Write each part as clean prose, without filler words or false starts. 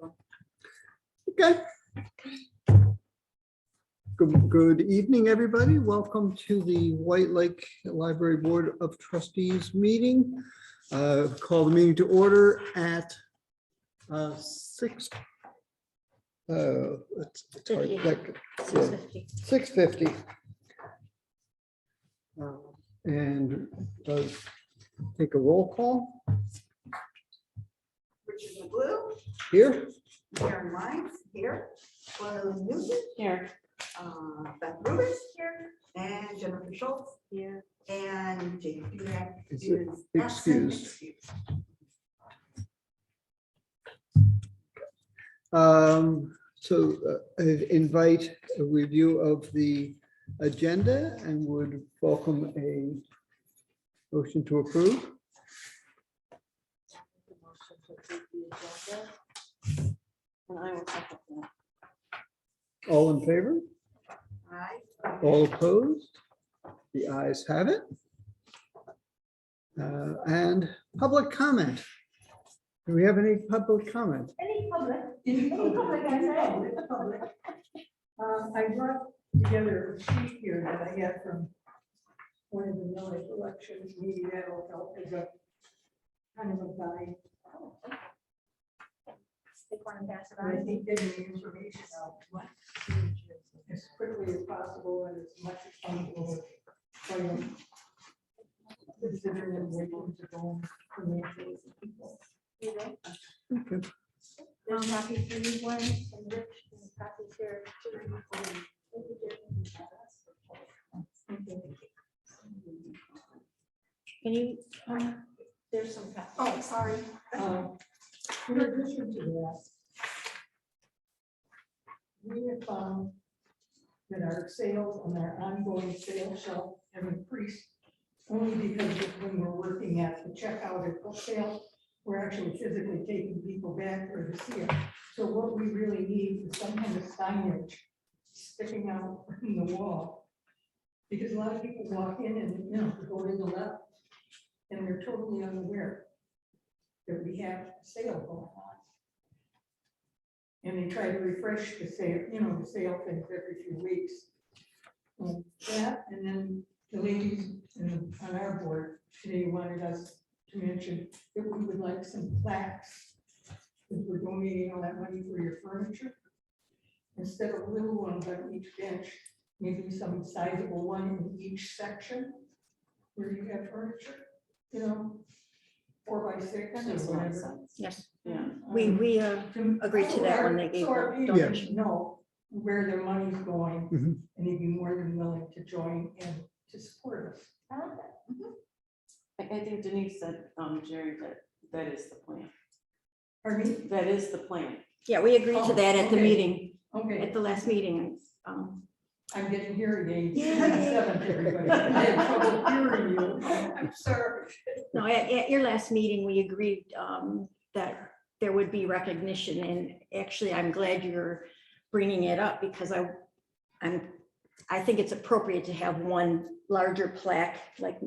one. Okay. Good evening, everybody. Welcome to the White Lake Library Board of Trustees meeting. Call the meeting to order at 6. It's hard, 50. like, 6:50. 6:50. And take a roll call Richard Blue, here. Karen Mines here, Gwen Newton, Here. Beth Rubis here, and Jennifer Schultz, Here. and Jake Durak Is is absent. excused. I invite a review of the agenda and would welcome a motion to approve. And I will second that. All in favor? Aye. All opposed? The ayes have it. And public comment. Do we have any public comment? Any public, I say, the public. I brought together a sheet here that I got from one of the village elections, maybe that'll help as a kind of a guide. I think getting the information out as quickly as possible and as much as possible. Considering them waiting to go for the people. Okay. There's copies for you, Gwen, and Rich, and copies here. Can you, there's some. Oh, sorry. In addition to that, we have found that our sales on our ongoing sales shelf have increased only because of when we're working at the checkout at book sale, we're actually physically taking people back there to see it. So what we really need is some kind of signage sticking out from the wall. Because a lot of people walk in and, go to the left and they're totally unaware that we have a sale going on. And they try to refresh the sale, the sale things every few weeks. That, and then the ladies on our board today wanted us to mention that we would like some plaques. Because we're donating all that money for your furniture. Instead of little ones on each bench, maybe some sizable one in each section where you have furniture, 4x6 That makes a or lot of whatever. sense. Yes, yeah. Um, We agreed to that when they gave So our the viewers donation. know where their money's going, Mhm. and they'd be more than willing to join and to support us. I think Denise said, Jerry, that is the plan. Pardon me? That is the plan. Yeah, we agreed to that at the okay. meeting, Okay, at the last meeting. I'm getting hearing aids. Yeah. 7th, everybody. I had trouble hearing you. I'm sorry. No, at your last meeting, we agreed that there would be recognition, and actually, I'm glad you're bringing it up because I think it's appropriate to have one larger plaque, like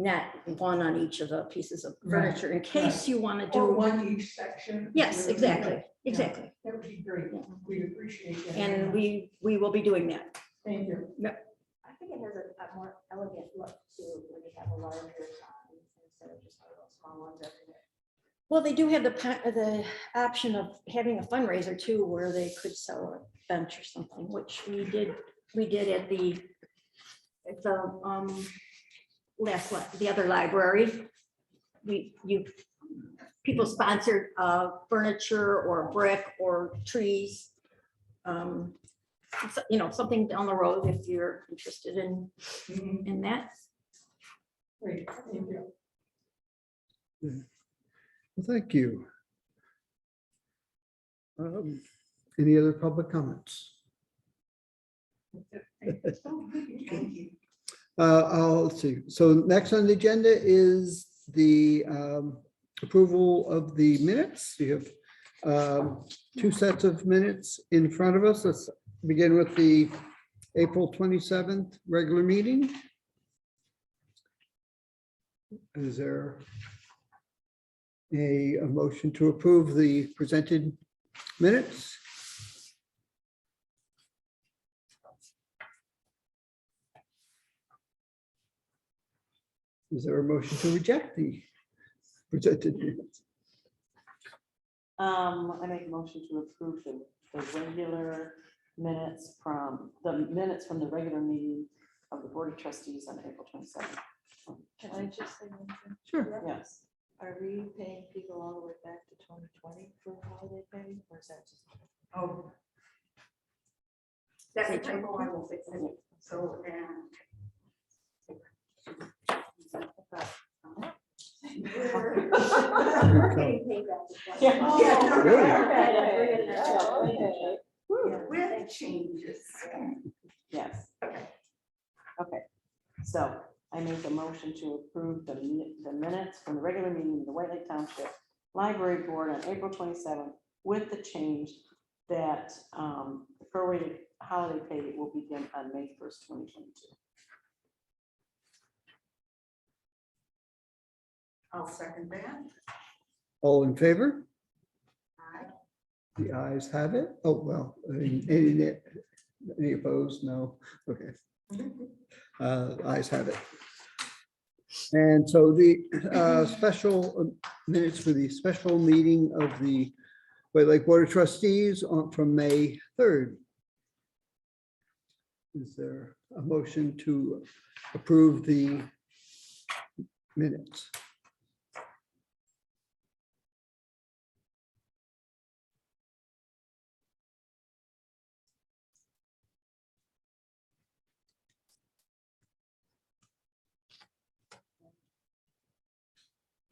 not one on each of the pieces of Right, furniture, in case you want to Or do. one each section. Yes, exactly, exactly. That would be great. Yeah. We'd appreciate that. And we will be doing that. Thank you. I think it has a more elegant look too, when you have a larger sign instead of just a little small ones everywhere. Well, they do have the option of having a fundraiser too, where they could sell a bench or something, which we did at the the other library. People sponsored furniture or brick or trees. Something down the road if you're interested Mhm. in that. Great, thank you. Well, thank you. Any other public comments? Thank you. Let's see. So next on the agenda is the approval of the minutes. You have 2 sets of minutes in front of us. Let's begin with the April 27th regular meeting. Is there a motion to approve the presented minutes. Is there a motion to reject the presented minutes? I make a motion to approve the regular minutes from the regular meeting of the Board of Trustees on April 27th. Can I just say one thing? Sure. Yes. Are we paying people all the way back to 2020 for holiday pay, or is that just? Oh. That's a typo, I will fix it. So, and. We're getting paid back to 2020. Yeah. Really? Okay. With changes. Yes. Okay, so I make a motion to approve the minutes from the regular meeting of the White Lake Township Library Board on April 27th with the change that the prorated holiday pay will begin on May 1st, 2022. I'll second that. All in favor? Aye. The ayes have it. Oh, well, any opposed? No. Okay. Ayes have it. And so the special minutes for the special meeting of the White Lake Board of Trustees from May 3rd. Is there a motion to approve the minutes?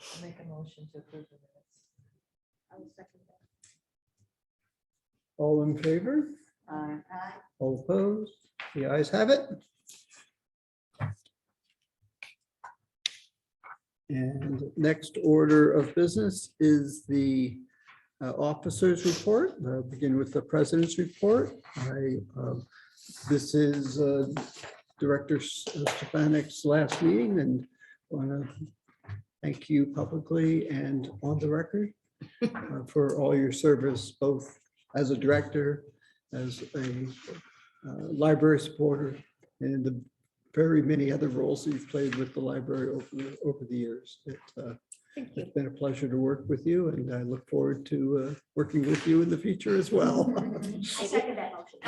I'll make a motion to approve the minutes. I will second that. All in favor? Aye. All opposed? The ayes have it. And next order of business is the officers' report. I'll begin with the president's report. This is Director Stefanik's last meeting, and want to thank you publicly and on the record for all your service, both as a director, as a library supporter, and the very many other roles that you've played with the library over the years. It's been a pleasure to work with you, and I look forward to working with you in the future as well. I second that motion.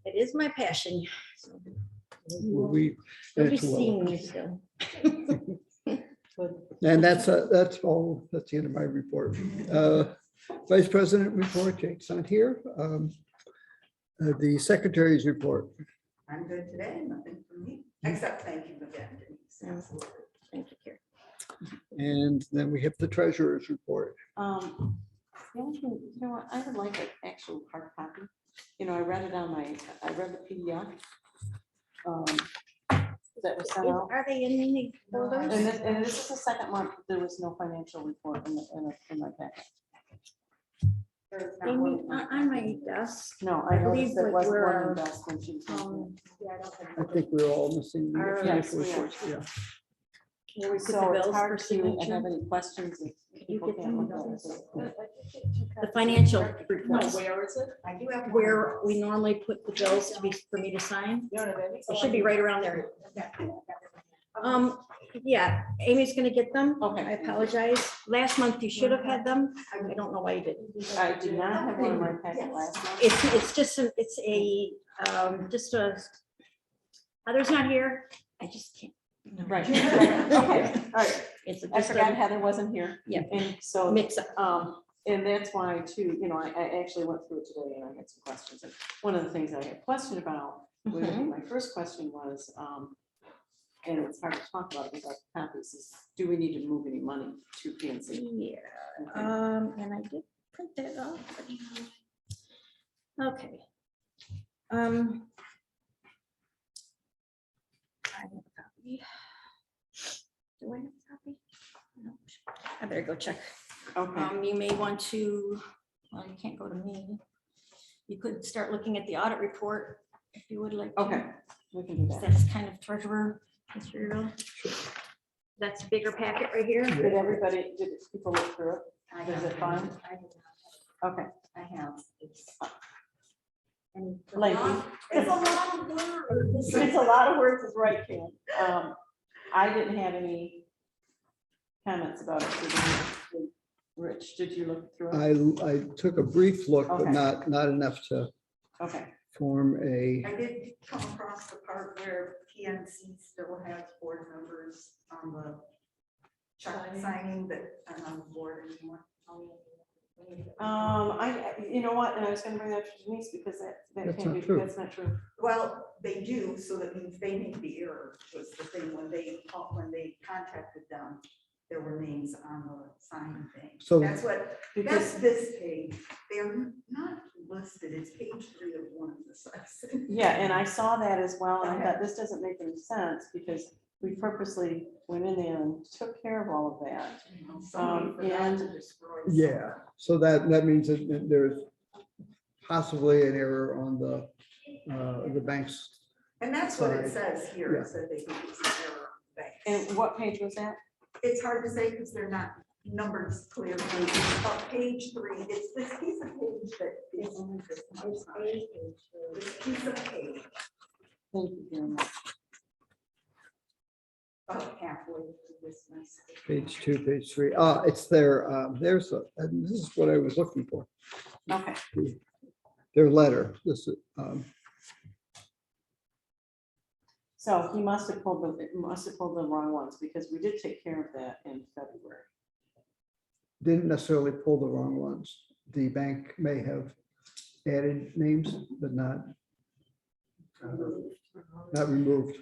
It is my passion. We, You'll be it's well. seeing me still. And that's all, that's the end of my report. Vice President report, Jake's not here. The Secretary's report. I'm good today, nothing from me, except thank you again, Denise. Absolutely. Thank you, Karen. And then we have the Treasurer's report. The only thing, you know what, I would like an actual hard copy. You know, I read it on I read the PDF. That was sent out. Are they in the folders? And this is the second month, there was no financial report in my packet. There's not Amy, one. on my desk. No, I I believe noticed there like wasn't we're, one investment. She was mentioning. Yeah, I don't have. I think we're all missing the Our- financial Yes, we are. reports. Yeah. Where we put the So it's bills for hard to signature. have any questions if you people get can't them? look at it. The financial No, reports, where is it? I do have. where we normally put the bills to be, for me to sign. You don't have any? It should be right around there. Yeah, Amy's gonna get them. Okay. I apologize. Last month you should have had them. I don't know why you didn't. I did not have one in my packet last month. It's just, it's just a, Heather's not here. I just can't. Right. Okay, all right. It's I just forgot a Heather wasn't here. Yeah. And so, mix up. and that's why too, you know, I actually went through it today and I had some questions. And one of the things I had a question about, my first question was, and it's hard to talk about it without copies, is do we need to move any money to PNC? Yeah, Okay. and I did print that off. Okay. I have a copy. Do I have a copy? No. I better go check. Okay, You may want to, well, you can't go to me. You could start looking at the audit report if you would like. to. okay, we can do that. That's kind of treasurer material. That's a bigger packet right here. Did everybody, did people look through it? I Is have it fine? I have not. Okay. I have. It's. And. Lengthy. It's a lot of words. It's a lot of words is right, Kim. I didn't have any comments about it. Did Rich, did you look through it? I took a brief look, but Okay. not enough to Okay, form a, I did come across the part where PNC still has board members on the check signing that aren't on the board anymore. you know what, and I was gonna bring that to Denise because that That's can't be, not true. that's not true. Well, they do, so that means they made the error, was the thing, when they contacted them, there were names on the sign thing. So- That's what, Because, that's this page, they're not listed, it's page 3 of one of the sites. yeah, and I saw that as well, and I thought this doesn't make any sense because we purposely went in there and took care of all of that. Somebody forgot and- to destroy. yeah, so that means that there's possibly an error on the bank's. And that's what it Side. says here, Yeah. it said they think it's an error. Thanks. And what page was that? It's hard to say because they're not numbered clearly. Page 3, it's this piece of page that is only this much It's size. page two. This piece of page, Thank you very much. about halfway through this mess. Page 2, page 3. It's there. There's and this is what I was looking for. Okay, Their letter. This is, so he must have pulled the wrong ones because we did take care of that in February. didn't necessarily pull the wrong ones. The bank may have added names, but not removed.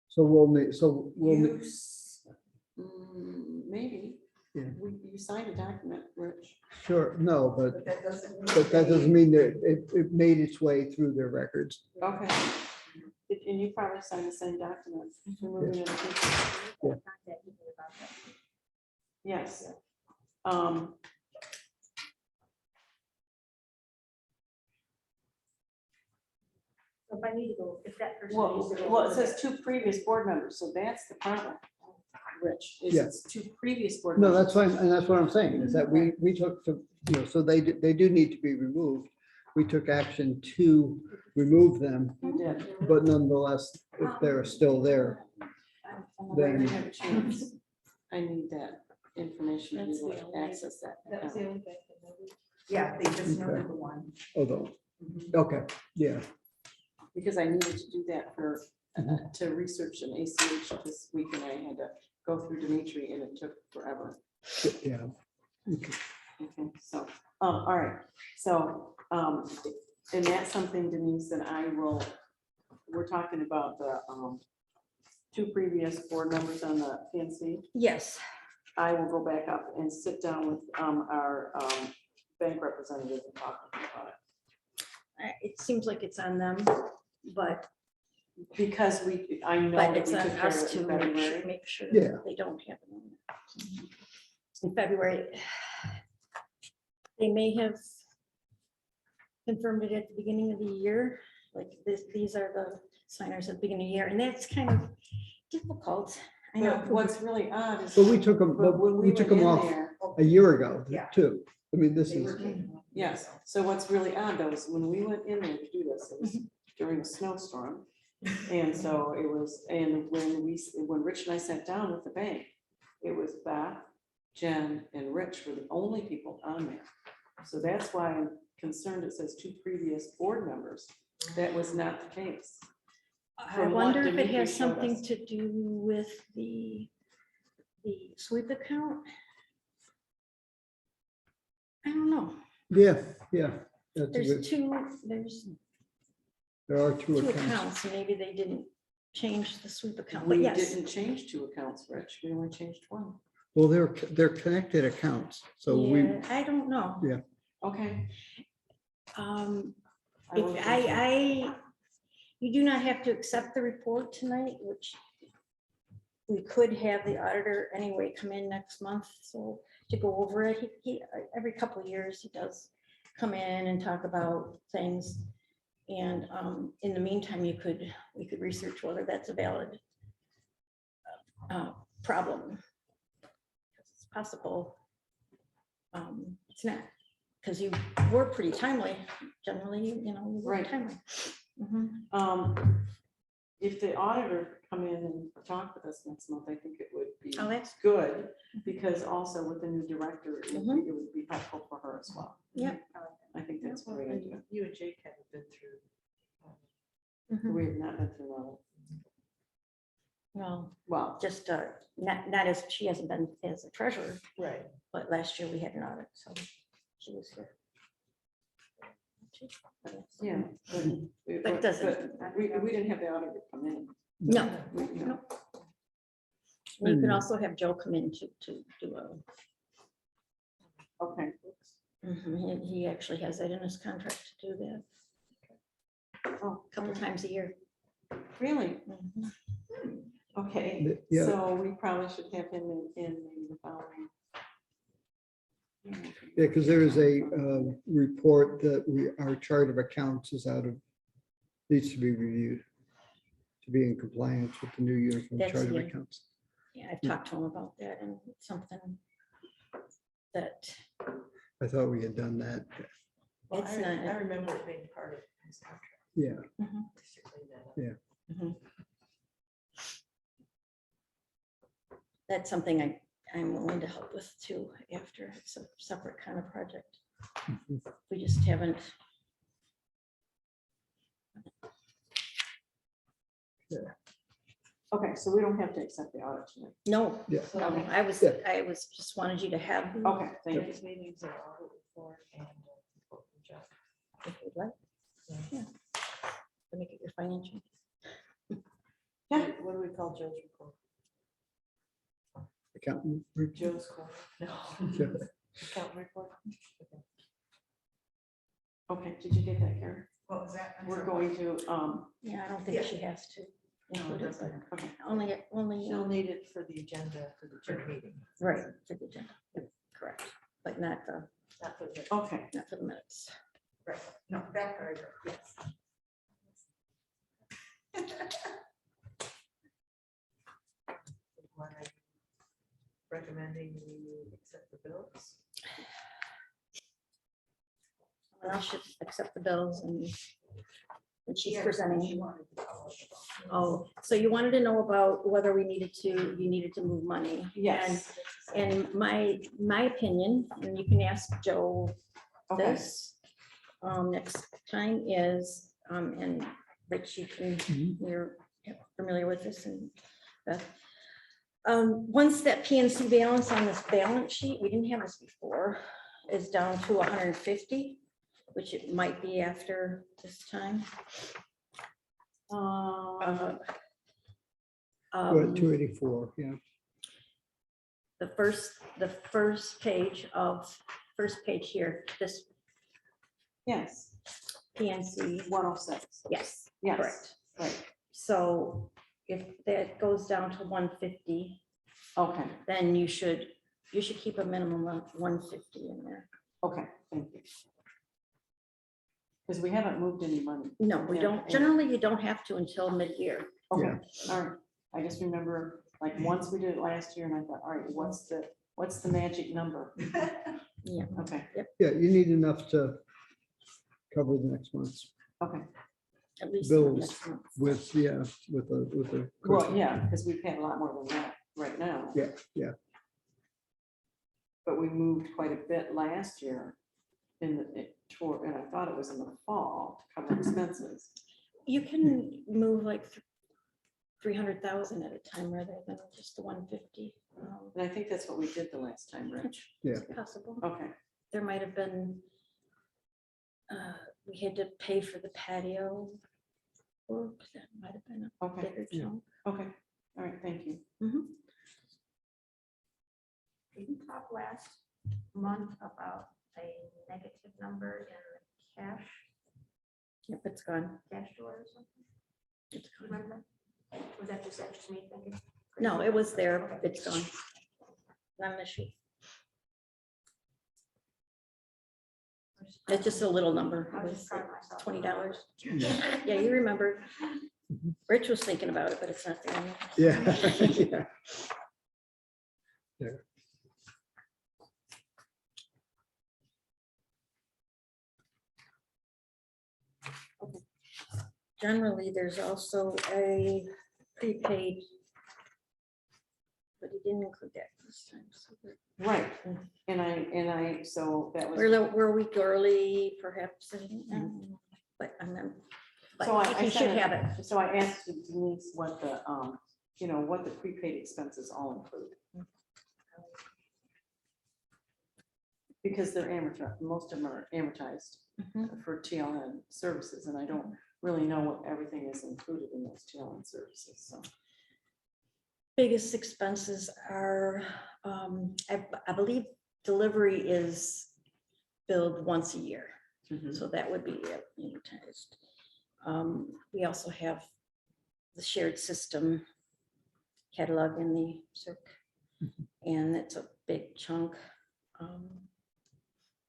So we'll need, Maybe. Yeah. You signed a document, Rich. sure, no, But that doesn't. mean but that doesn't mean that it made its way through their records. Okay. And you probably signed the same document. Removing it. Contact people about that. Yes. So if I need to go, if that person. needs to go Well, it over says 2 previous board members, so that's the problem, Rich, is Yeah. it's 2 previous board No, members. that's fine, and that's what I'm saying, is that we took, so they do need to be removed. We took action to remove them, You did. but nonetheless, if they're still there, When we then, have a chance, I need that information to be That's able the to only- access that. That's the account. only thing. that we- Yeah, they just Okay. noted the one. although, Mhm. okay, yeah, Because I needed to do that for, to research an ACH this week, and I had to go through Dimitri, and it took forever. yeah. Okay. Okay, so, all right, so, and that's something Denise and I will, we're talking about the, 2 previous board members on the PNC. Yes, I will go back up and sit down with, our, bank representative and talk with them about it. it seems like it's on them, but Because I know that we it's took on care us of it to in February. make sure Yeah. that they don't have it on there. In February, they may have confirmed it at the beginning of the year, like these are the signers at the beginning of the year, and that's kind of difficult. I know. But what's really odd is. But we took them, but when we took went them in off there- a year ago, Yeah. too. I mean, this They is, were taken off. Yes, so what's really odd though is when we went in there to do this, it was during a snowstorm. And so it was, and when Rich and I sat down with the bank, it was Beth, Jen, and Rich were the only people on there. So that's why I'm concerned it says 2 previous board members. That was not the case. I From what wonder if it Dimitri has showed something us. to do with the sweep account. I don't know. yeah. That's a There's good- there's There are 2 two accounts. accounts, and maybe they didn't change the sweep account, but We yes. didn't change 2 accounts, Rich. We only changed 1. Well, they're connected accounts, so we, Yeah, I don't know. Yeah. Okay. I will If look into it. you do not have to accept the report tonight, which we could have the auditor anyway come in next month, so to go over it. He every couple of years, he does come in and talk about things. And in the meantime, we could research whether that's a valid problem. It's possible. It's not, because you were pretty timely, generally, you know, you were Right. timely. Mhm. If the auditor could come in and talk with us next month, I think it would be Oh, that's good, because also with the new director, Mhm. it would be helpful for her as well. Yeah. I think that's a great idea. You and Jake haven't been through. Mhm. We have not been through that. Well, Just not as, she hasn't been as a treasurer, Right. but last year we had an audit, so she was here. yeah. But it doesn't- but we didn't have the auditor come in. No, No. no. You can also have Joe come in to do a, Okay. he actually has that in his contract to do that Oh, a couple times a year. really? Mhm. Okay, Yeah. so we probably should have him in the following. Yeah, because there is a report that our chart of accounts is out of, needs to be reviewed to be in compliance with the new uniform That's chart of the- accounts. Yeah, I've talked to him about that, and it's something that I thought we had done that. Well, It's I not- remember it being part of his contract. Yeah, Just to clean that up. Yeah. that's something I'm willing to help with too, after it's a separate kind of project. We just haven't. Okay, so we don't have to accept the audit tonight. No, Yeah. no, I was just wanted you to have. the- Okay, thank you. These meetings are audit report and report from Jeff. If you'd like. Yeah. Let me get your financial. Yeah. What do we call Joe's report? accountant. Joe's call? No. Yeah. Accountant report? Okay. Okay, did you get that, Karen? What was that? I'm We're sorry. going to, Yeah, I don't think she has to include it, but okay, only, She'll need it for the agenda for the June meeting, right, for the agenda. Yep, correct, but not not for the. okay. for the minutes. Right, no, that paragraph, yes. What I'm recommending you accept the bills. Someone else should accept the bills and she's Yeah, she presenting. wanted to publish. Oh, so you wanted to know about whether you needed to move money. Yes. And my opinion, and you can ask Joe Okay, this next time is, and Rich, you're familiar with this and Beth. Once that PNC balance on this balance sheet, we didn't have this before, is down to 150, which it might be after this time. uh, We're at 284, yeah. The first page here, this yes, PNC, 106, yes, yes, correct. right, So if that goes down to 150, okay, then you should keep a minimum of 150 in there. okay, thank you. Because we haven't moved any money. No, we Yeah, don't, yeah. generally you don't have to until mid-year. Okay, all right, I just remember, like, once we did it last year, and I thought, all right, what's the magic number? Yeah. Okay, Yeah, you need enough to cover the next month's okay, At least Bills. next month. with, yeah, with the. well, yeah, because we've had a lot more than that right now. Yeah, yeah. But we moved quite a bit last year and I thought it was in the fall to cover expenses. You can move like 300,000 at a time rather than just the 150. And I think that's what we did the last time, Rich. Yeah. It's possible. Okay, There might have been, we had to pay for the patio work. That might have been a okay, bigger Yeah. chunk. okay, all right, thank you. We talked last month about a negative number in the Yep, it's gone. cash drawer or something. It's Do you gone. remember? Was that just me thinking? No, it was there. It's gone. Not an issue. It's just a little number. I It was was just proud of myself. $20. Yeah. Yeah, you remember. Rich was thinking about it, but it's not there. Yeah. Yeah. Generally, there's also a prepaid, but he didn't include that this time. So Right, so that was. we're a week early, perhaps, but I'm not. So I But he should sent it- have it. So I asked Denise what the, what the prepaid expenses all include. Because they're amortized, most of them are amortized Mhm. for TLN services, and I don't really know what everything is included in those TLN services, so. Biggest expenses are, I believe delivery is billed once a year. So that would be amortized. We also have the shared system catalog in the circ, and that's a big chunk.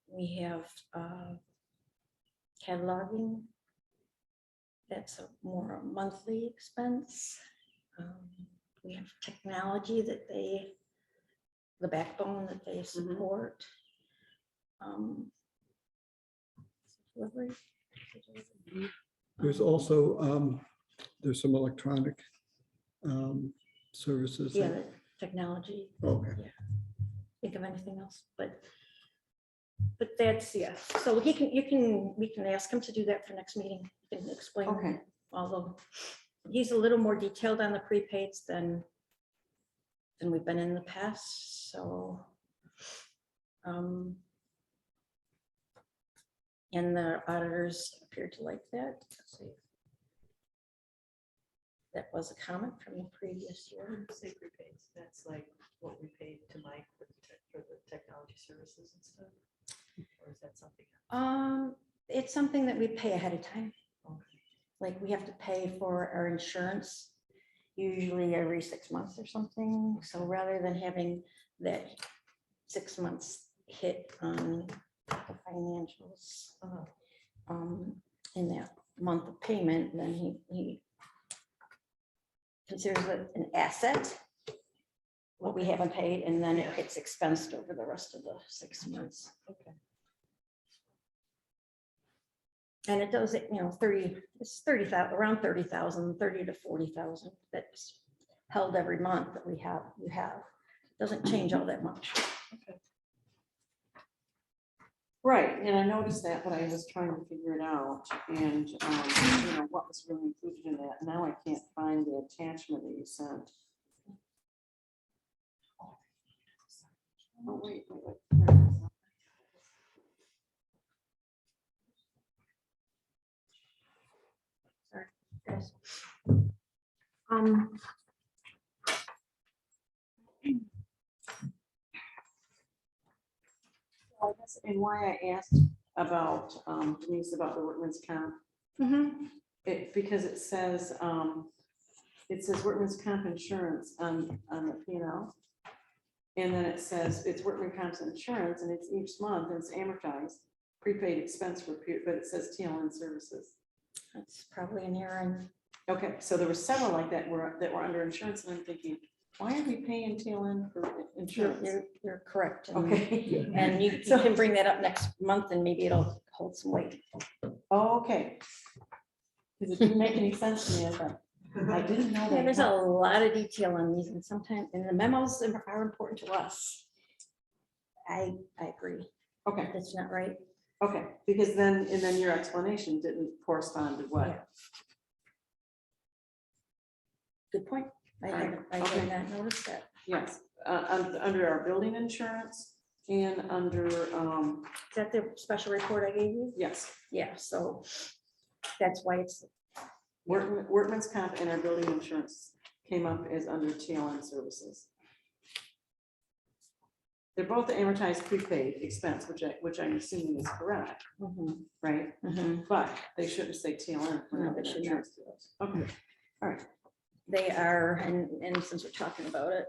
We have cataloging. That's a more monthly expense. We have technology that the backbone that they support. Delivery. There's also, there's some electronic services. Yeah, the technology. Okay. Think of anything else, but that's, yeah, so we can ask him to do that for next meeting. He can explain. Okay. Although he's a little more detailed on the prepaids than we've been in the past, so. And the auditors appeared to like that. Let's see. That was a comment from the previous year. Say prepaids, that's like what we paid to Mike for the technology services and stuff? Or is that something else? It's something that we pay ahead of time. Okay. Like we have to pay for our insurance usually every 6 months or something. So rather than having that 6 months hit on the financials in that month of payment, then he considers it an asset, what we haven't paid, and then it gets expensed over the rest of the 6 months. Okay. And it does it, it's 30,000, around 30,000, 30 to 40,000 that's held every month that you have. Doesn't change all that much. Right, and I noticed that, but I was trying to figure it out, and, what was really included in that. Now I can't find the attachment that you sent. Oh, wait. Here it is. Yes. I guess, and why I asked about, Denise, about the workman's comp, because it says workman's comp insurance on the P&L. And then it says it's workman comp's insurance, and it's each month, and it's amortized, prepaid expense for, but it says TLN services. That's probably an error. Okay, so there were several like that were under insurance, and I'm thinking, why are we paying TLN for insurance? You're correct. And- Okay. And you So- can bring that up next month and maybe it'll hold some weight. Oh, okay. Because it didn't make any sense to me. I thought, I didn't know Yeah, that. there's a lot of detail on these and sometimes, and the memos are important to us. I agree. Okay, That's not right. okay, because then your explanation didn't correspond to what. Yeah. Good point. I Alright, did okay. not notice that. Yes, under our building insurance and under, Is that the special report I gave you? yes, Yeah, so that's why it's, workman's comp and our building insurance came up as under TLN services. They're both amortized prepaid expense, which I'm assuming is correct, right? But they shouldn't say TLN. No, they should not. Okay, all right. they are, and since we're talking about it,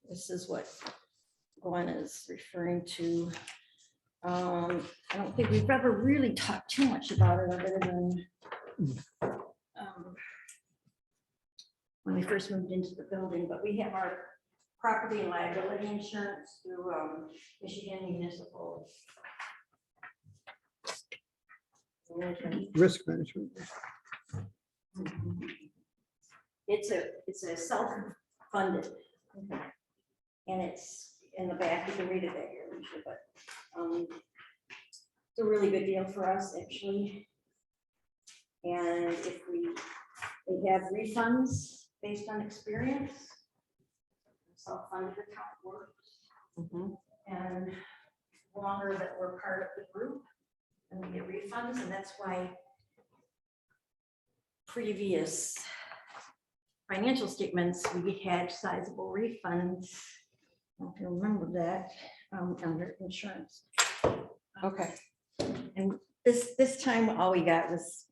this is what Gwen is referring to. I don't think we've ever really talked too much about it other than when we first moved into the building, but we have our property and liability insurance through Michigan Municipal. Risk management. It's a self-funded. And it's in the back, you can read it at your leisure, but it's a really good deal for us, actually. And if we have refunds based on experience, self-funded account works. Mhm. And the longer that we're part of the group, and we get refunds, and that's why previous financial statements, we had sizable refunds. I don't know if you remember that, under insurance. Okay, And this time, all we got was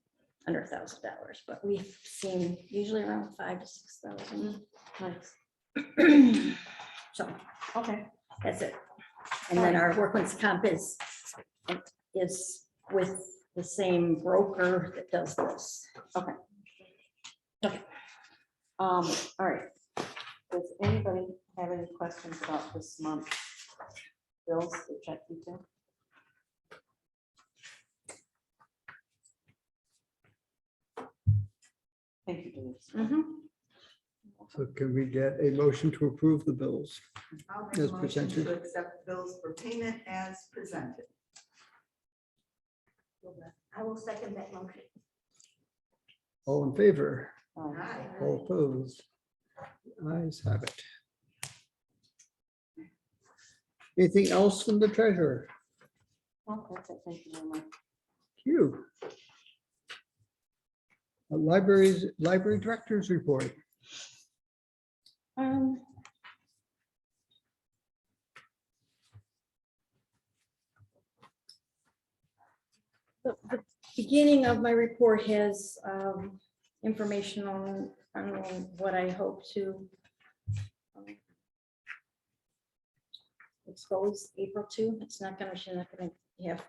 under $1,000, but we've seen usually around 5,000 to 6,000. nice. So Okay, that's it. And then our workman's comp is with the same broker that does this. all right. Does anybody have any questions about this month's bills, the check detail? Thank you, Denise. Mhm. So can we get a motion to approve the bills? I'll make As a motion presented. to accept bills for payment as presented. I will second that motion. All in favor? Aye. All opposed? Ayes have it. Anything else from the treasurer? Oh, that's it. Thank you very much. You. Library director's report. The beginning of my report has information on what I hope to expose April to. It's not gonna, she's not gonna have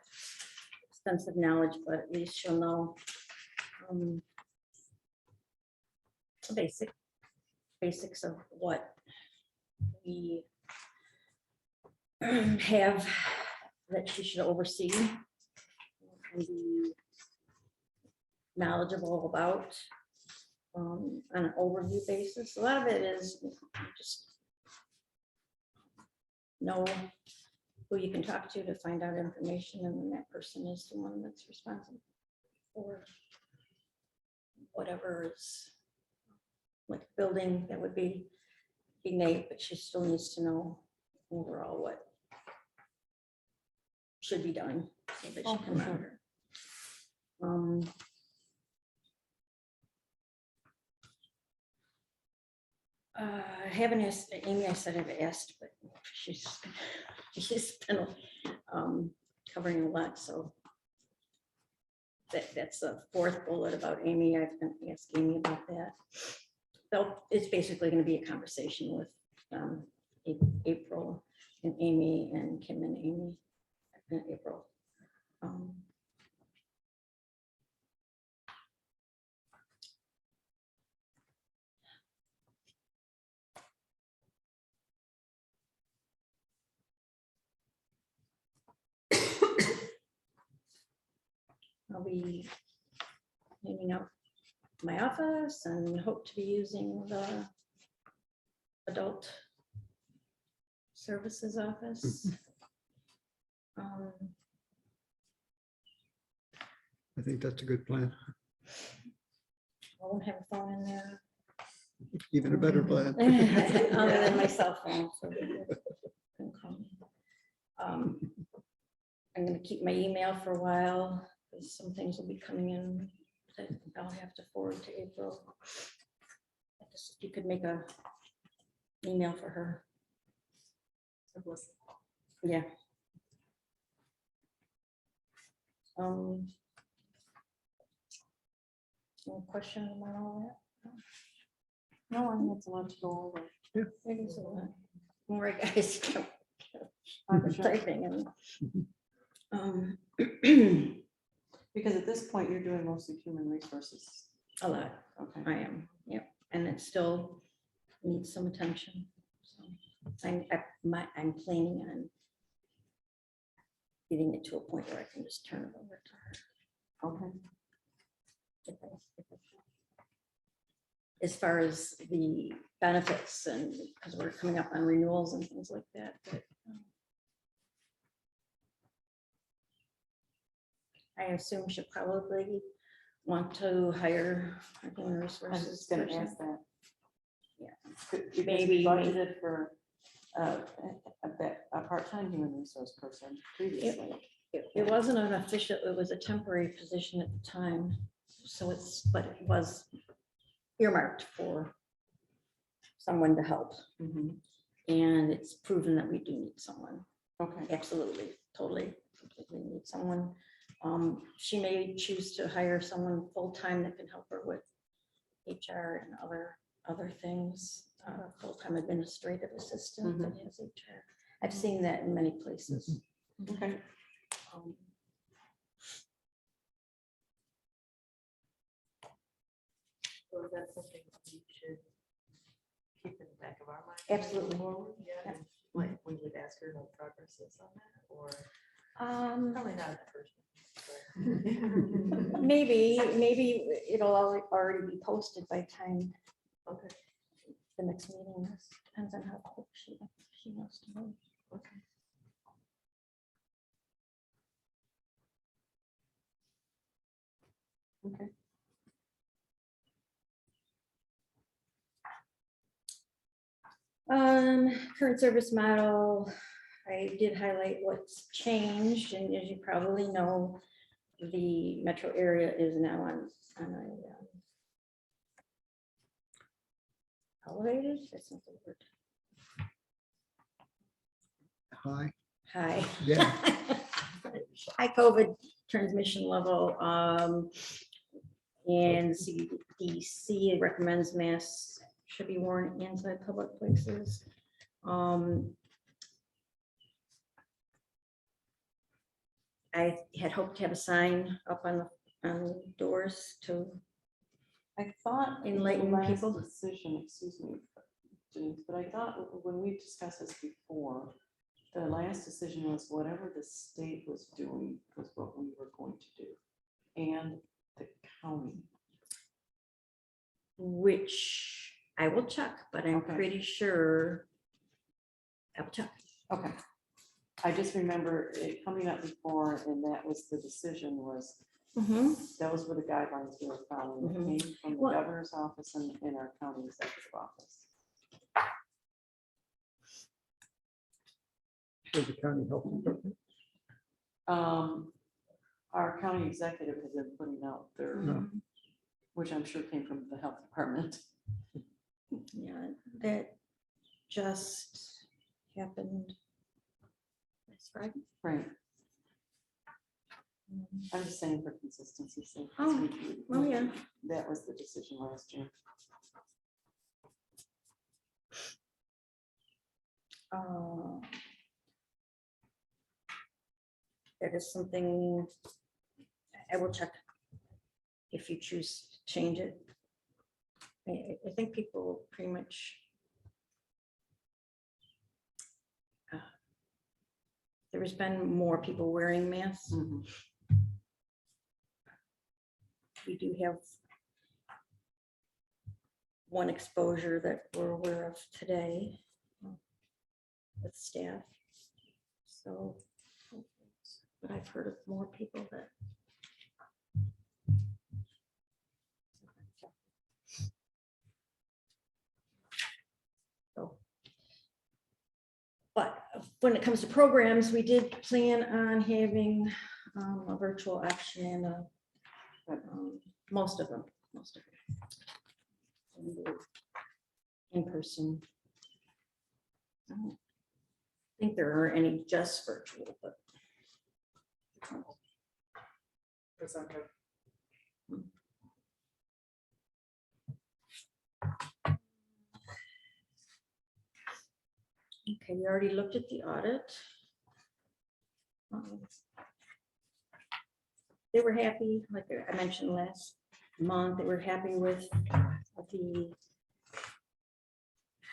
extensive knowledge, but at least she'll know basics of what we have that she should oversee and be knowledgeable about on an overview basis. A lot of it is just know who you can talk to find out information, and then that person is the one that's responsible for whatever is like building. That would be Nate, but she still needs to know overall what should be done so that she can monitor. I haven't asked Amy. I said I've asked, but she's been covering a lot. So that's the fourth bullet about Amy. I've been asking Amy about that. So it's basically going to be a conversation with April and Amy and Kim and Amy in April. I'll be cleaning up my office and hope to be using the adult services office. I think that's a good plan. I won't have a phone in there. Even a better plan. Other than my cell phone. So people can call me. I'm gonna keep my email for a while, because some things will be coming in that I'll have to forward to April. I guess if you could make a email for her. Yeah. No question about all that? No, I think that's a lot to go over. It is a lot. More guys I'm sure. typing and Because at this point, you're doing mostly human resources. a lot. Okay. I am, yep. and it still needs some attention. So I'm planning on getting it to a point where I can just turn it over to her. Okay. As far as the benefits and because we're coming up on renewals and things like that. But, I assume she'll probably want to hire a human I was resources just gonna person. ask that. Yeah. Because Maybe- we budgeted for a part-time human resource person previously. It wasn't an official, it was a temporary position at the time. So but it was earmarked for someone to help. Mhm. And it's proven that we do need someone. Okay, Absolutely, totally, completely need someone. She may choose to hire someone full-time that can help her with HR and other things. Full-time administrative assistant that has HR. I've seen that in many places. okay. Um, So is that something we should keep in the back of our mind? Absolutely. Yeah, Yeah. and, like, we would ask her what progress is on that, or probably not at first. but- Maybe it'll already be posted by time Okay, the next meeting is. Depends on how quick she wants to move. okay. Okay. Current service model, I did highlight what's changed, and as you probably know, the metro area is now on a elevated, that's not the word, Hi, high. yeah, High COVID transmission level, and CDC recommends masks should be worn inside public places. I had hoped to have a sign up on the doors to, I thought in the Enlighten last people. decision, excuse me, Denise, but I thought when we discussed this before, the last decision was whatever the state was doing was what we were going to do. And the county. which I will check, but I'm Okay. pretty sure. I'll check. Okay. I just remember it coming up before, and that was the decision was, those were the guidelines we were following. It Mhm. came from the Well- governor's office and in our county executive office. for the county health department. Our county executive has been putting out their, No. which I'm sure came from the health department. Yeah, that just happened. That's right. Right. I'm just saying for consistency's sake. Oh, oh, yeah. That was the decision last year. That is something I will check if you choose to change it. I think people pretty much there has been more people wearing masks. Mhm. We do have one exposure that we're aware of today with staff. So, but I've heard of more people that. So, but when it comes to programs, we did plan on having a virtual option and most of them. And we're in person. I don't think there are any just virtual, but okay, we already looked at the audit. They were happy, like I mentioned last month, they were happy with the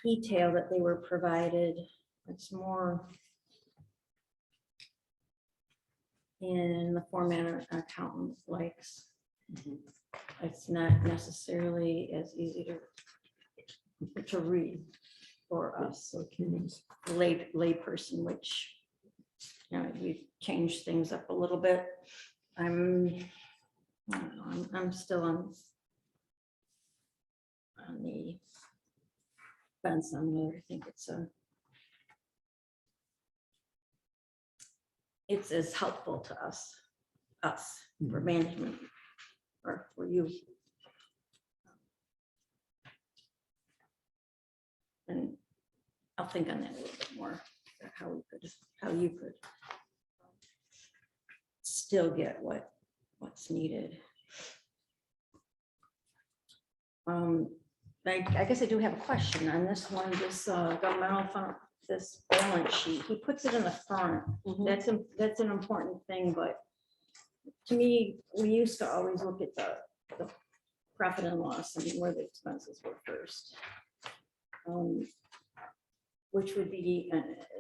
detail that they were provided. It's more in the format an accountant likes. It's not necessarily as easy to read for us, lay person, which, you know, we changed things up a little bit. I don't know, I'm still on the fence on whether I think it's as helpful to us for management or for you. And I'll think on that a little bit more, how you could still get what's needed. I guess I do have a question on this one, this governmental fund, this balance sheet. He puts it in the front. That's an important thing, but to me, we used to always look at the profit and loss and where the expenses were first. Which would be,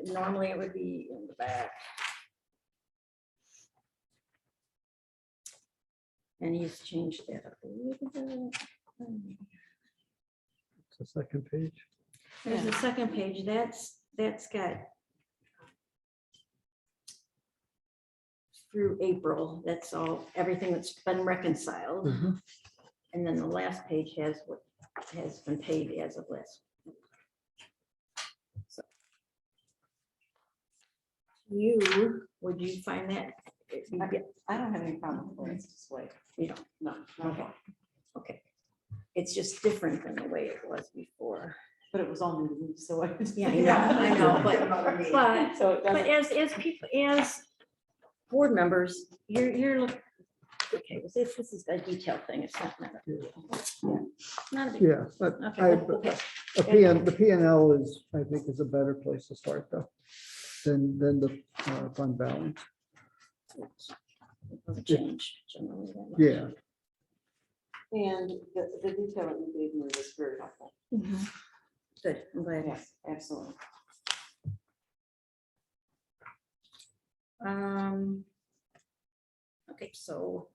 normally it would be in the back. And he's changed that up a little bit. The second page. There's the second page, that's got through April, that's all, everything that's been reconciled. And then the last page has what has been paid as of last. So would you find that? I don't have any problem with this display. You don't? No, Okay. Okay. It's just different than the way it was before. but it was only a week, so I. Yeah, I know, but So it But doesn't, as people, as board members, you're looking, okay, this is a detailed thing, it's not a big deal. Not a big deal. Yeah, but Okay, okay. the P and L is, I think, is a better place to start though, than the fund balance. It doesn't change generally that much. Yeah, and the detail that you gave me was very helpful. Mhm. Good, I'm glad. Yes, absolutely. Okay, so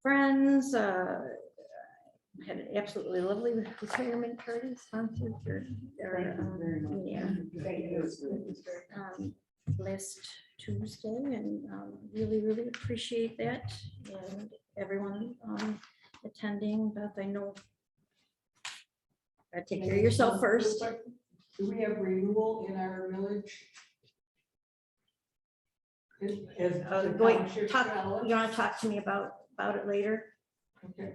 friends, had an absolutely lovely retirement party sponsored last Tuesday, and really appreciate that, and everyone attending. Beth, I know, gotta take care of yourself first. Do we have renewal in our village? As the Wait, township talk, ballot? you want to talk to me about it later? Okay.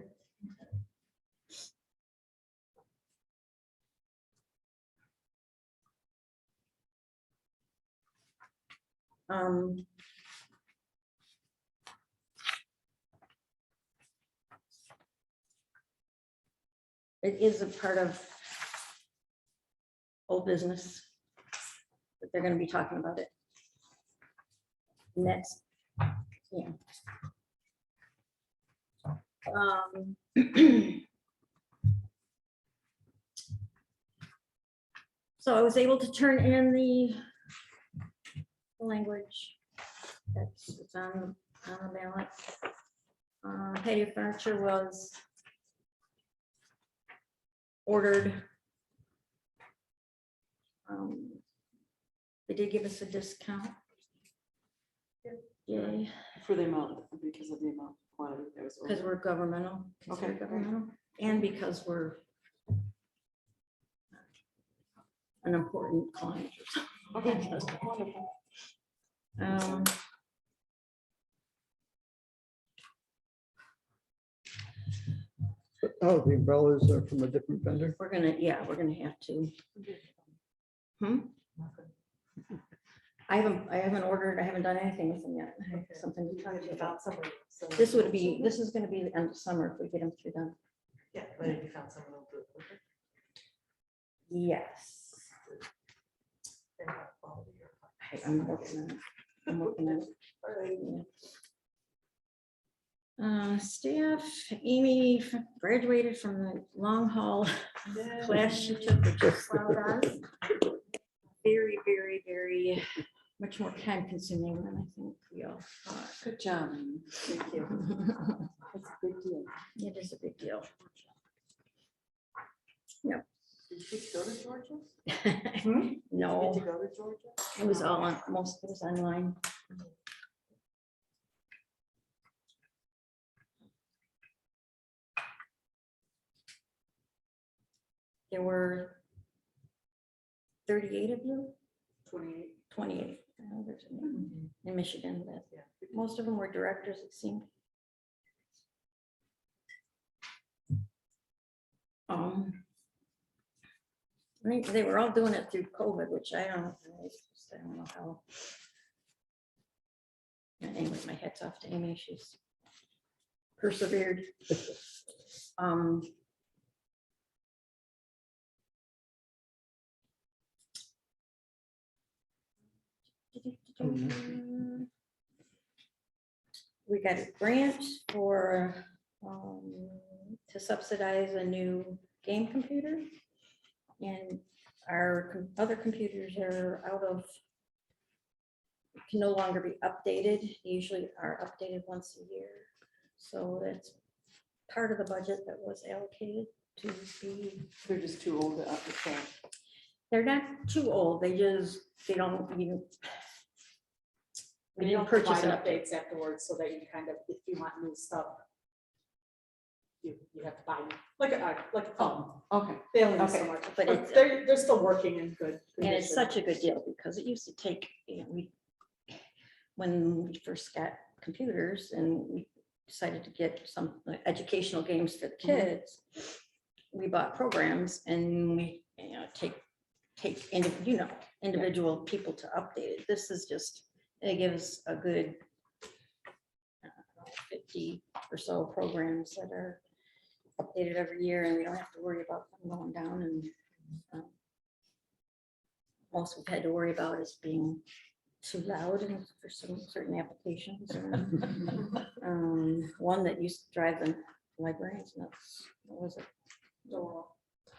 It is a part of old business that they're going to be talking about it. And that's, yeah. So I was able to turn in the language that's it's on the ballot. Patio furniture was ordered. They did give us a discount. Yay, For the amount, because of the amount of quantity that was. because we're governmental, considered Okay. governmental, and because we're an important client. Okay, wonderful. oh, the umbrellas are from a different vendor. We're gonna have to. I haven't ordered, I haven't done anything with them yet. I have something to talk to you about. This is gonna be the end of summer if we get them through them. Yeah, but if you found someone who'll do it quicker, Yes, then have quality or- I'm working on it. Yeah. Staff, Amy graduated from the long haul class she took, which is Well done. very, very, very much more time consuming than I think we all thought. Good job. Thank you. That's a big deal. It is a big deal. Did you go to Georgia? No, Did you go to Georgia? it was all on, most of it was online. There were 38 of you, 28. 28 there's in Michigan, but Yeah. most of them were directors, it seemed. I think they were all doing it through COVID, which I don't know how. Anyway, my hat's off to Amy, she's persevered. We got a grant for, to subsidize a new game computer. And our other computers are out of, can no longer be updated, They usually are updated once a year. So that's part of the budget that was allocated to be, They're just too old to update. they're not too old, they don't even. We You didn't don't purchase provide an update. updates afterwards, so that you kind of, if you want new stuff, you have to buy, like a phone. Okay. They only use Okay, so much, but but it's- they're still working in good And it's condition. such a good deal because it used to take, when we first got computers and we decided to get some educational games for the kids, we bought programs and we, take individual people to update it. This is just, it gives a good 50 or so programs that are updated every year and we don't have to worry about them going down and most we've had to worry about is being too loud and for some certain applications. One that used to drive the librarians nuts. What was it?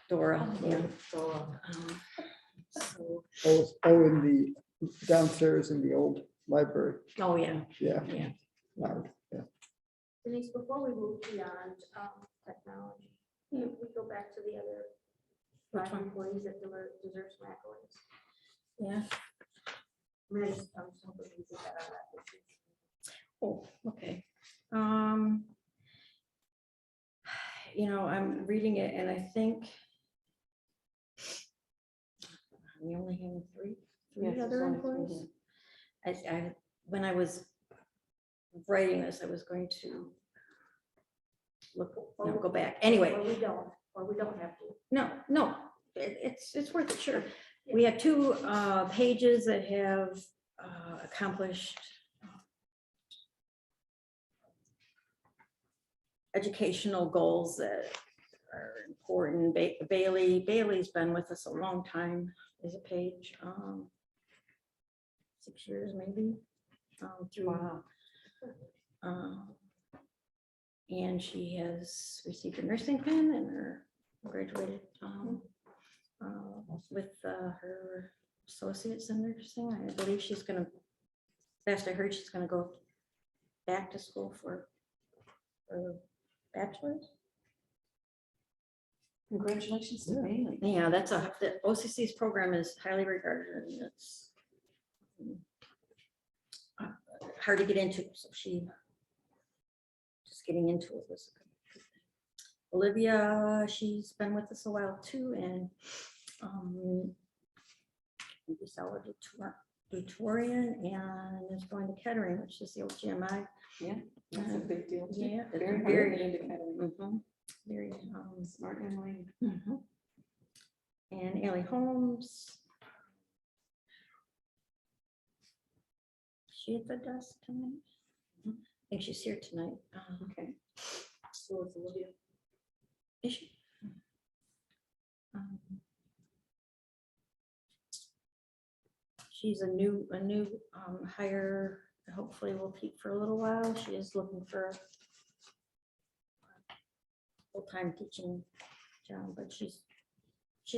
Dora, yeah. So, in the downstairs in the old library. oh, yeah, Yeah. yeah. Loud. Yeah. Denise, before we move beyond technology, we go back to the other Which 5 one? employees that deserve some accolades. Yeah. I mean, I'm just hoping we get that on that list. Oh, okay. I'm reading it and I think we only have three Yes, there's other only three employees. When I was writing this, I was going to go back. Anyway, Or we don't have to. no, it's worth it, sure. We have 2 pages that have accomplished educational goals that are important. Bailey's been with us a long time, is a page, 6 years maybe, through. Wow. And she has received a nursing pin and her graduated with her associates in nursing. I believe she's gonna, last I heard, she's gonna go back to school for bachelor's. Congratulations to Bailey. Yeah, the OCC's program is highly regarded and it's hard to get into, so she just getting into it was a good thing. Olivia, she's been with us a while too, and we valedictorian and is going to Kettering, which is the old GMI. Yeah, that's a big deal. too. Yeah, it's Very hard to very, get into Kettering. very Smart young lady. And Ellie Holmes. She at the desk tonight? I think she's here tonight. Okay. So it's Olivia. Is she? She's a new hire. Hopefully will keep for a little while. She is looking for full-time teaching job, but she's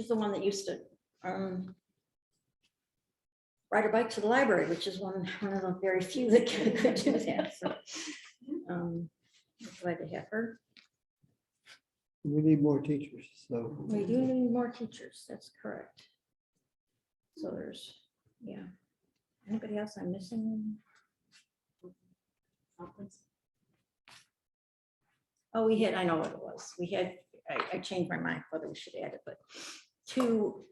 the one that used to ride her bike to the library, which is one of the very few that could do that. So, I'm glad to have her. We need more teachers, so. We do need more teachers, that's correct. So there's, yeah. Anybody else I'm missing? Oh, we had, I know what it was. We had, I changed my mind whether we should add it, but two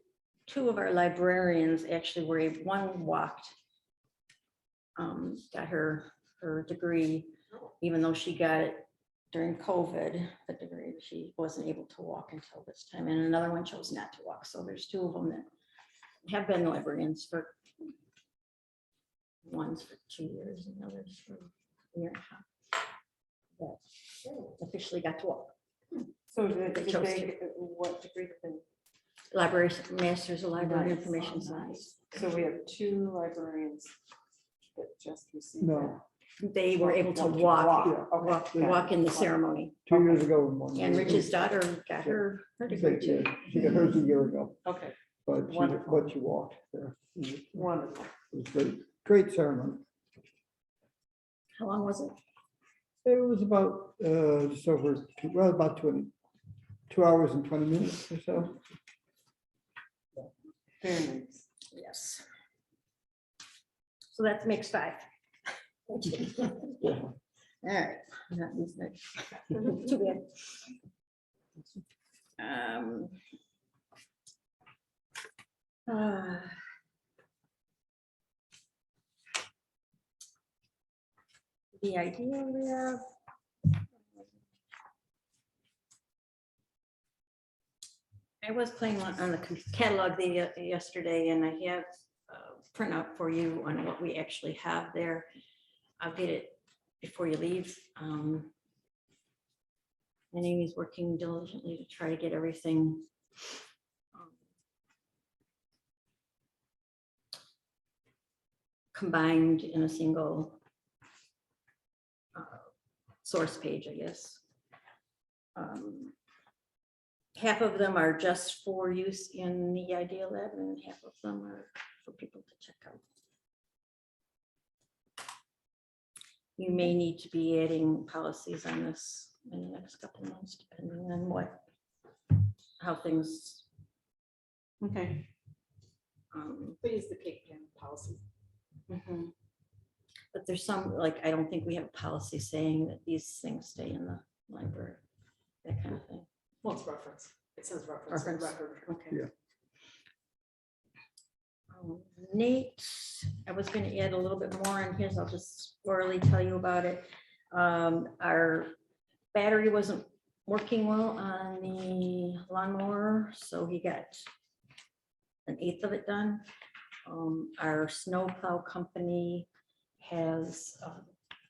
of our librarians actually were, one walked, got her degree, even though she got it during COVID, the degree, she wasn't able to walk until this time, and another one chose not to walk. So there's two of them that have been librarians for, one's for 2 years and others for a year and a half. That officially got to walk. So did They chose they, what degree did they? Library, Masters of Library Nice. Information Nice. Science. So we have 2 librarians that just received No, They were able to Walk. walk, Okay. walk in the ceremony. 2 years ago. and 1 And year Rich's ago. daughter got her degree too. She got hers a year ago, Okay, but she walked there. It wonderful. was great, great ceremony. How long was it? It was about just over, about 2 hours and 20 minutes or so. Very nice. Yes. So that makes 5. All Yeah. right. That means that- Too bad. Uh, The idea we have. I was playing on the catalog yesterday, and I have a printout for you on what we actually have there. I'll get it before you leave. And Amy's working diligently to try to get everything combined in a single source page, I guess. Half of them are just for use in the Idea Lab, and half of them are for people to check out. You may need to be adding policies on this in the next couple of months, depending on how things. Okay. We use the pig pen policy. But there's some, like, I don't think we have a policy saying that these things stay in the library, that kind of thing. Well, it's reference. It says reference. Reference. Record. Okay. Yeah. Nate, I was going to add a little bit more on his. I'll just orally tell you about it. Our battery wasn't working well on the lawnmower, so he got 1/8 of it done. Our snowplow company has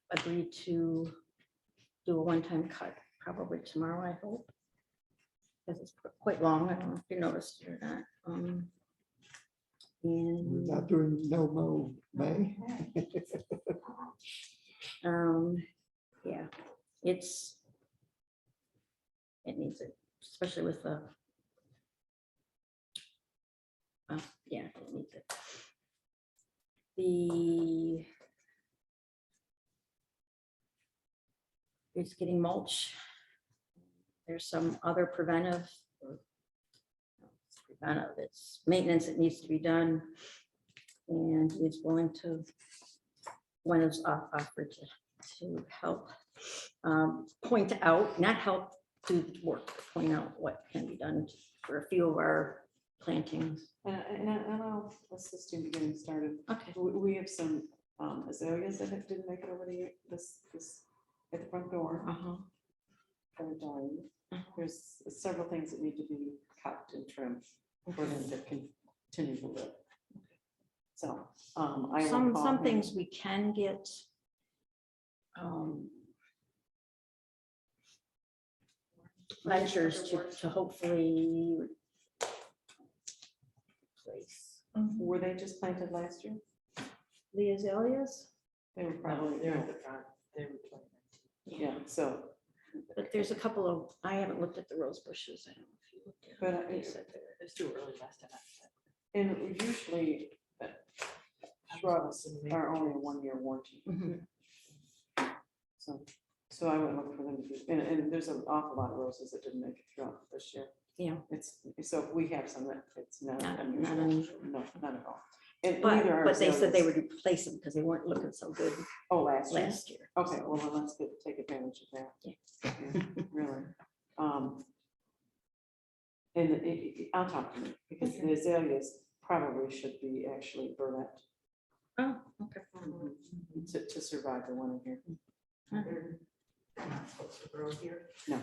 agreed to do a one-time cut, probably tomorrow, I hope. Because it's quite long. I don't know if you noticed it or not. We're And not doing no mow May. yeah, it needs it, especially with the yeah, it needs it. It's getting mulch. There's some other preventive, it's maintenance that needs to be done. And he's willing to, when it's offered to help point out, not help do the work, point out what can be done for a few of our plantings. And I'll assist you in getting started. Okay. We have some azaleas that didn't make it over to this at the front door. That are dying. There's several things that need to be cut and trimmed for them to continue to live. So, I will call Some him. things we can get. Ventures to hopefully replace Were they just planted last year? the azaleas. They were Probably probably, they're at the front. They were playing. yeah, so But there's a couple of, I haven't looked at the rose bushes. I don't know if you looked at But them. I- They said they're- It's too early last time. And usually shrubs are only a 1-year warranty. Mhm. So I would look for them to be, and there's an awful lot of roses that didn't make it throughout this year. Yeah. It's, so if we have some that it's not Not unusual. unusual. No, not at all. And neither are But they said they azaleas. would replace them because they weren't looking so good Oh, last year. last year. Okay, So, well, then let's take advantage of that. Yeah. Yeah, really. And I'll talk to them because Okay. the azaleas probably should be actually burlap Oh, okay. to survive the winter here. Mhm. They're not supposed to grow here. No.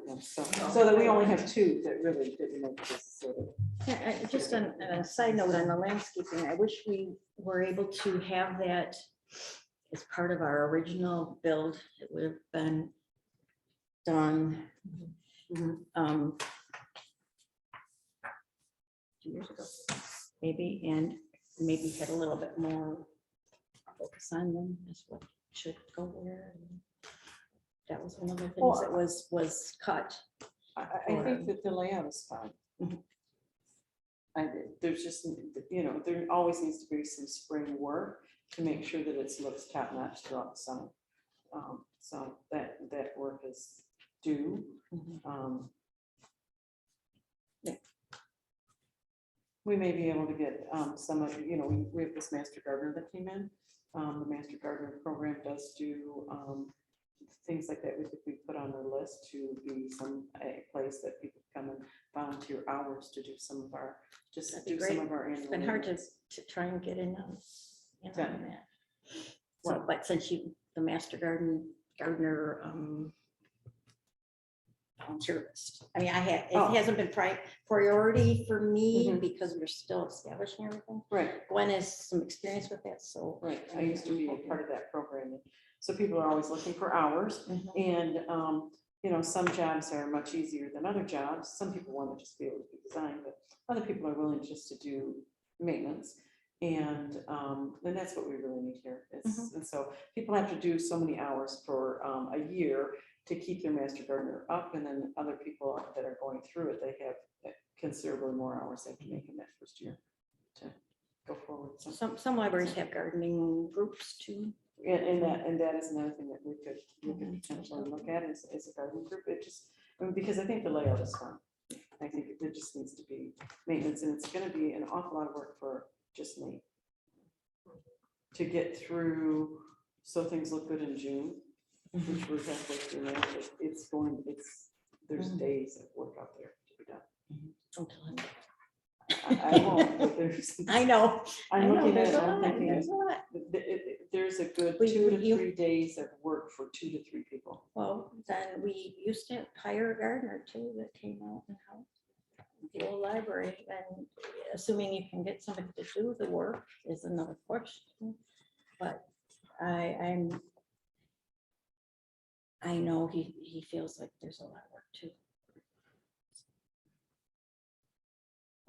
No, so that we only have 2 that really didn't make this sort of. Yeah, just on a side note on the landscaping, I wish we were able to have that as part of our original build. It would have been done. um, 2 years ago, maybe, and maybe had a little bit more focus on them as what should go where. And that was one of the things that was cut. I think that the layout is fine. Mhm. There's just, there always needs to be some spring work to make sure that it looks top notch throughout the summer. So that work is due. Mhm. Yeah. We may be able to get some of, we have this master gardener that came in. The master gardener program does do things like that. We put on our list to be a place that people come and volunteer hours to do some of our, That'd be do some great. of our annual. It's been hard to maintenance. try and get in on Yeah. that. So, but since the master gardener, volunteerist. I mean, Oh. it hasn't been priority for me Mhm. because we're still establishing everything. Right. Gwen has some experience with that, so. Right, I used to be a part of that program. So people are always looking for hours Mhm. and, some jobs are much easier than other jobs. Some people want to just be able to do design, but other people are willing just to do maintenance. And that's what we really need here. And so people have to do so many hours for a year to keep their master gardener up. And then other people that are going through it, they have considerably more hours they can make in that first year to go forward. So Some libraries have gardening groups too. And that is another thing that we could Mhm. potentially look at is a garden group. Because I think the layout is fun. I think it just needs to be maintenance, and it's gonna be an awful lot of work for just me to get through, so things look good in June, which we're halfway through now. There's Mhm. days of work out there to be done. Don't tell him. I won't, but there's, I know. I I'm know, looking at there's it, a I'm lot, there's thinking, a lot. there's a good But 2 to you- 3 days of work for 2 to 3 people. Well, then we used to hire a gardener too that came out and helped the old library, and assuming you can get somebody to do the work is another question. But I know he feels like there's a lot of work too.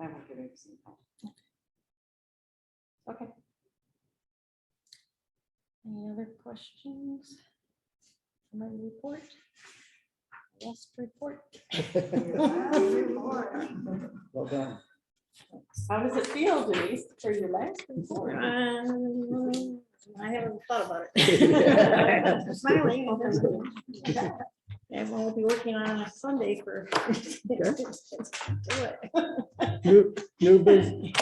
I won't give you some help. Okay. Any other questions? for My report? Last report. Well done. How does it feel, Denise, for your last report? I haven't thought about it. Smiling. Everyone will be working on a Sunday for. New business.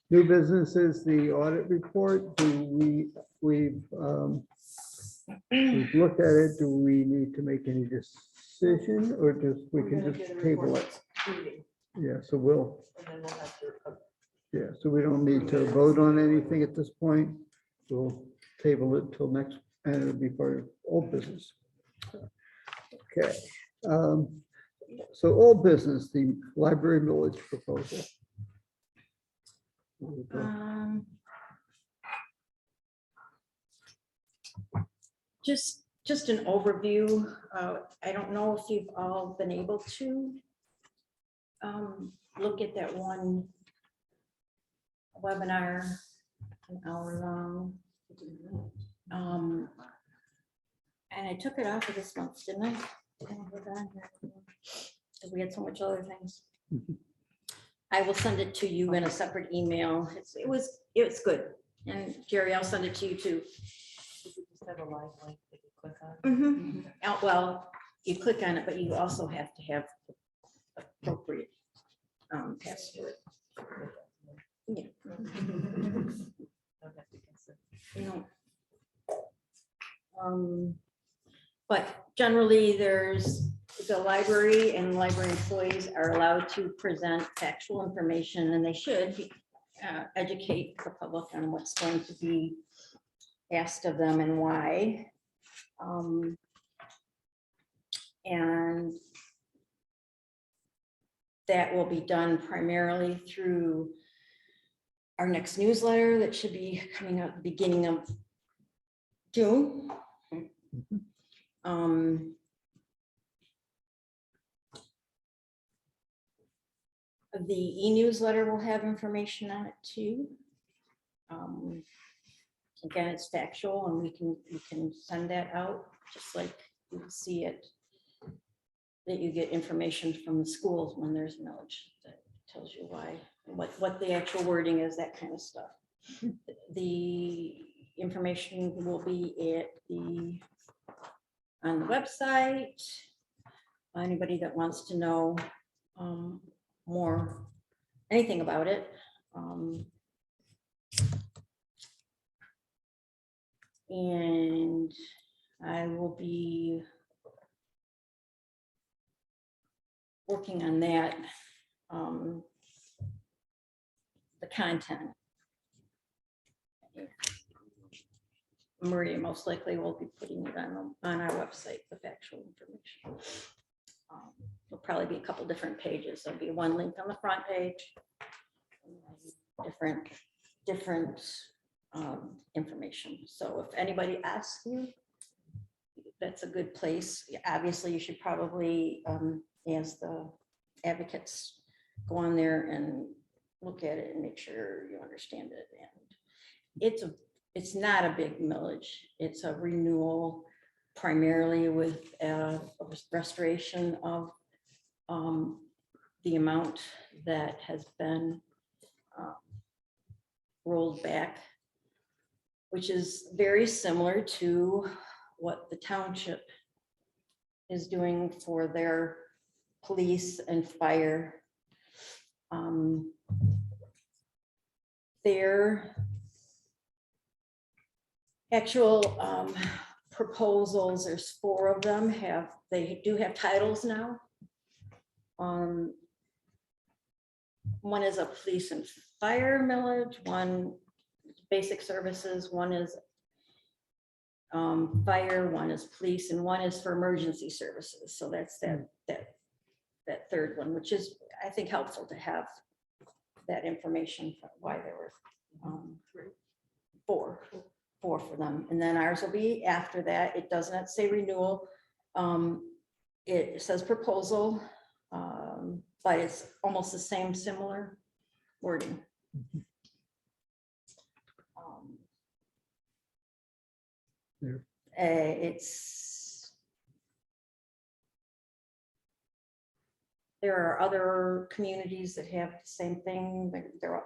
New business is the audit report. We've looked at it. Do we need to make any decision or just, we We're can gonna just get a table report it? next meeting, Yeah, so we'll, And then we'll have to, yeah, so we don't need to vote on anything at this point. We'll table it till next, and it'll be part of old business. Okay. So old business, the library millage proposal. Just an overview. I don't know if you've all been able to look at that one webinar, an hour long. And And I took it off of this month, didn't I? I don't have it on here anymore, 'cause we had so much other things. I will send it to you in a separate email. It was good. And Jerry, I'll send it to you too. Does it just have a live link that you click on? Well, you click on it, but you also have to have appropriate password. Yeah. Don't have to consent. You know. But generally, there's the library and library employees are allowed to present factual information, and they should educate the public on what's going to be asked of them and why. And that will be done primarily through our next newsletter that should be coming out beginning of June. The e-newsletter will have information on it too. Again, it's factual and we can send that out just like you see it. That you get information from the schools when there's millage that tells you why, what the actual wording is, that kind of stuff. The information will be on the website. Anybody that wants to know more, anything about it. And I will be working on that, the content. Maria most likely will be putting it on our website, the factual information. There'll probably be a couple different pages. There'll be one link on the front page, different information. So if anybody asks you, that's a good place. Obviously, you should probably, as the advocates, go on there and look at it and make sure you understand it. And it's not a big millage. It's a renewal primarily with a restoration of the amount that has been rolled back, which is very similar to what the township is doing for their police and fire. Their actual proposals, there's 4 of them, they do have titles now. One is a police and fire millage, one is basic services, one is fire, one is police, and one is for emergency services. So that's that third one, which is, I think, helpful to have that information for why there were 4 for them. And then ours will be after that. It does not say renewal. It says proposal, but it's almost the same, similar wording. There are other communities that have the same thing.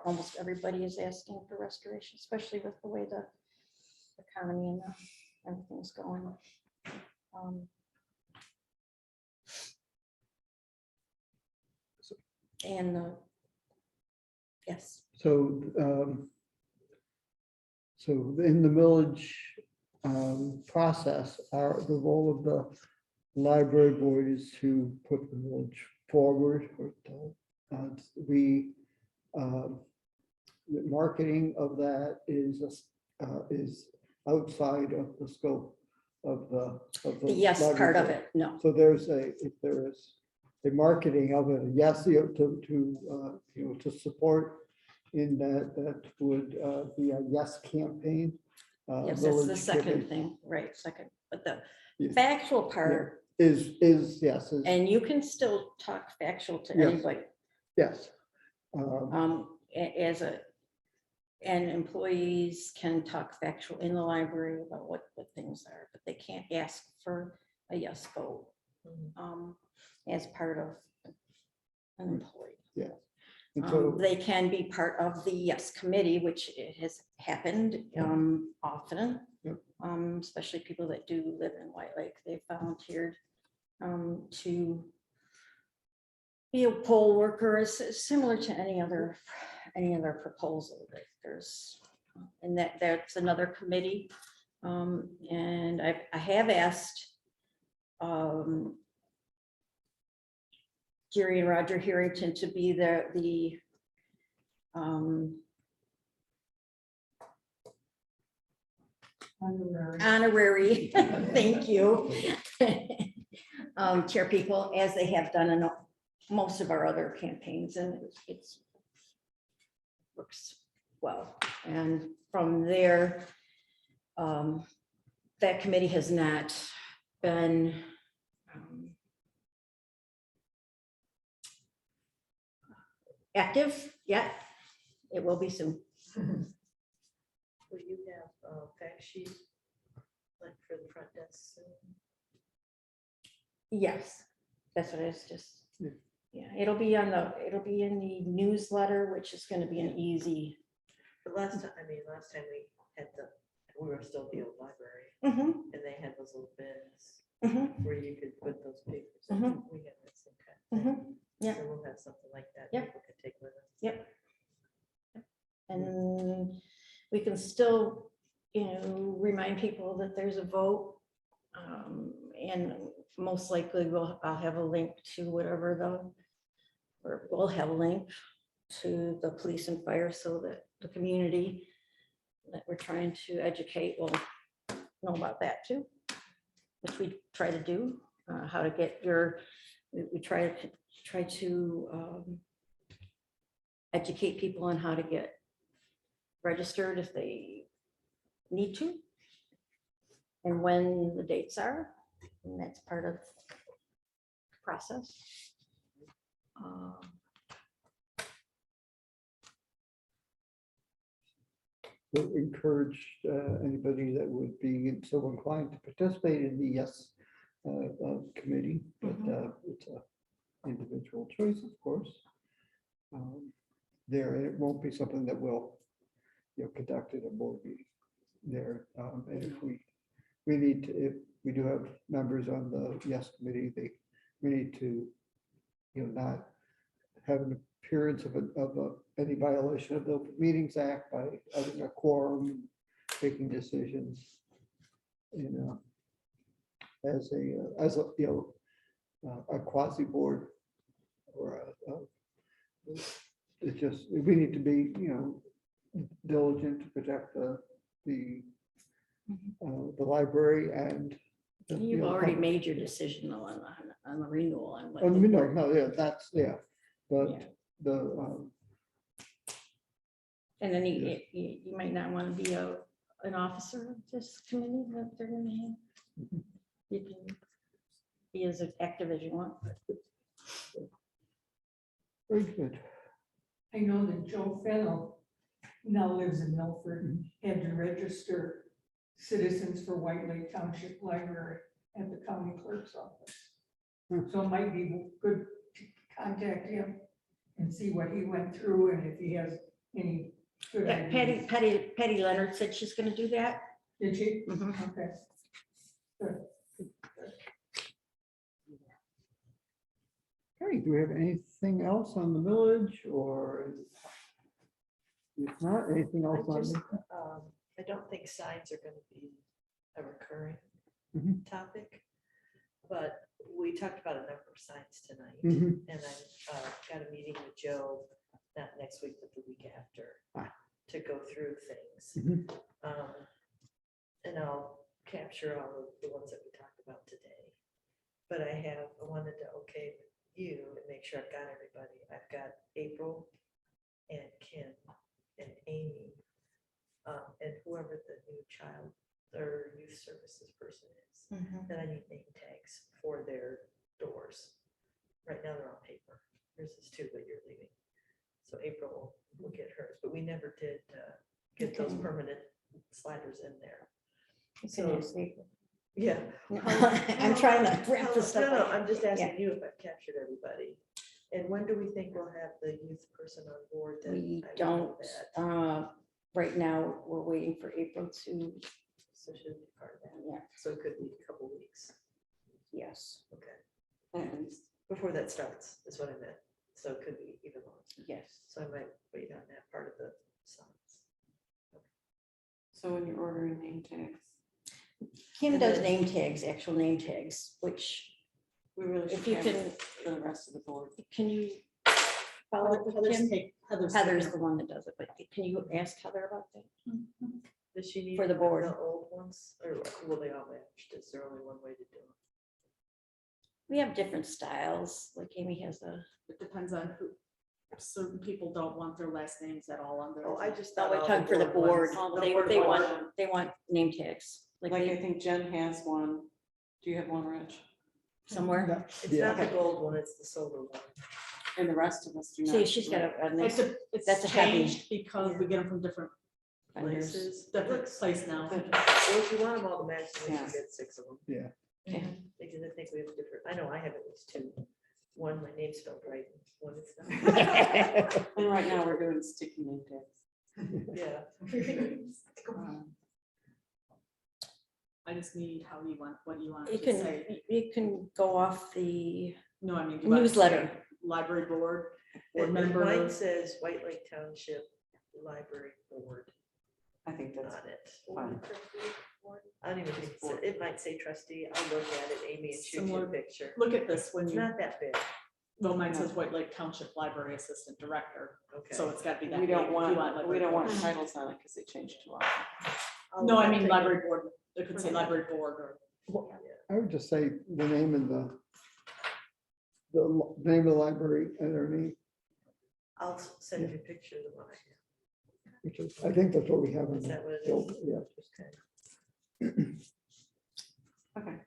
Almost everybody is asking for restoration, especially with the way the economy and everything's going. Yes. So, so in the millage process, the role of the library board is to put the millage forward. The marketing of that is outside of the scope of the Yes part of board. it, no. So if there is a marketing of it, yes, to support in that would be a yes campaign. Yes, that's the village second giving thing, right, second. But the Yes. factual part, is yes, and you can still talk factual to Yes. anybody. yes. And employees can talk factual in the library about what things are, but they can't ask for a yes vote as part of an employee. And so, They can be part of the yes committee, which it has happened often. Yep. Especially people that do live in White Lake, they volunteered to be a poll worker. Is similar to any other proposal that there's, and that's another committee. And I have asked Jerry and Roger Harrington to be the honorary, thank you, chair people, as they have done in most of our other campaigns, and it's works well. And from there, that committee has not been active yet. It will be soon. Will you have a fact sheet like for the front desk soon? Yes, that's what it is, just, Yeah. yeah, it'll be in the newsletter, which is gonna be an easy. But last time we had we were still at the old library Mhm, and they had those little bins mhm, where you could put those papers in. Mhm. We have that same kind of thing. mhm. Yeah. So we'll have something like that. Yep. People can take with them. Yep. And we can still, remind people that there's a vote. And most likely I'll have a link to we'll have a link to the police and fire so that the community that we're trying to educate will know about that too, which we try to do, how to get we try to educate people on how to get registered if they need to, and when the dates are, and that's part of the process. we'll encourage anybody that would be so inclined to participate in the yes committee, but it's a individual choice, of course. It won't be something that will, conduct at a board meeting there. And if we need to, if we do have members on the yes committee, we need to, not have an appearance of any violation of the Open Meetings Act by having a quorum, making decisions, as a quasi board or it's just, we need to be, diligent to protect the library and. You've already made your decision though on the renewal. Oh, no, yeah, but Yeah. the, And then you might not want to be an officer of this committee that they're gonna have. Mhm. You can be as active as you want. very good. I know that Joe Fennel now lives in Milford, had to register citizens for White Lake Township Library at the county clerk's office. So it might be good to contact him and see what he went through and if he has any good Yeah, ideas. Patty Leonard said she's gonna do that. Did she? Mhm. Okay. Good. Okay, do we have anything else on the village or? If not, anything else on? I don't think signs are gonna be a recurring Mhm. topic, but we talked about a number of signs tonight. Mhm. And I got a meeting with Joe, not next week, but the week after, to go through things. Mhm. And I'll capture all of the ones that we talked about today. But I wanted to okay with you and make sure I've got everybody. I've got April and Kim and Amy, and whoever the new child or youth services person is. Then I need name tags for their doors. Right now they're on paper. Yours is too, but you're leaving. So April will get hers, but we never did get those Okay. permanent sliders in there. You can So- use April. Yeah. I'm trying to wrap this No, up. no, I'm just asking you if I've captured everybody. And when do we think we'll have the youth person on board? that We I will know don't, that? right now, we're waiting for April to, So should be part of that. yeah, So it could be a couple weeks. yes, Okay. At least, Before that starts, is what I meant. So it could be even longer. yes. So I might wait on that part of the signs. so when you're ordering name tags, Kim And does then- name tags, actual name tags, which, we really if should you have can, it for the rest of the board. can you follow up with Kim? Heather's the one that does it, but can you ask Heather about that? Does she need? For the board. The old ones, or will they all match? Is there only one way to do it? We have different styles, like Amy has a, It depends on who, certain people don't want their last names at all on their. Oh, I just no, thought. we're all talking for the board. ones- All the They, board they ones. want name tags, like Like I they, think Jen has one. Do you have one, Rich? somewhere. It's Yeah. not the gold one, it's the silver one. And the rest of us do not. See, she's got a It's nice it's That's a heavy- changed because we get them from different vendors. Places. different place now. Good. Well, if you want them all to match, then we Yeah. can get 6 of them. Yeah. Okay. Because I think we have different, I know I have at least 2. One, my name's spelled right, and one it's not. And right now, we're doing sticky name tags. Yeah. I just need how you want, what you want You to can, say. you can go off the No, I mean. you want to say newsletter. Library board, board And Mine members. says White Lake Township Library Board I think that's on it. fine. I don't even think, it might say trustee, I'll look at it, Amy, and shoot you a Similar- picture. Look at this when It's you, not that big, well, mine says White Lake Township Library Assistant Director, okay. so it's got to be that. We big don't if you want, library we don't board. want titles on it because they change too often. No, I I'll mean take library board, it could say library board or. I would just say the name and the name of the library and their name, I'll send you a picture of the one I have. which is, I think that's what we have on Is the that what it bill, is? yeah. Okay. Okay.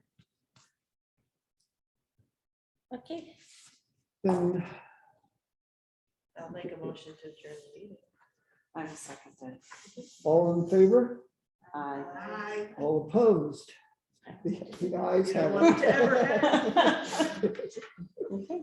Okay, Then, I'll make a motion to adjourn the meeting. I will second that. all in favor, Aye. all opposed? The ayes You don't have want it to ever it. happen. Okay.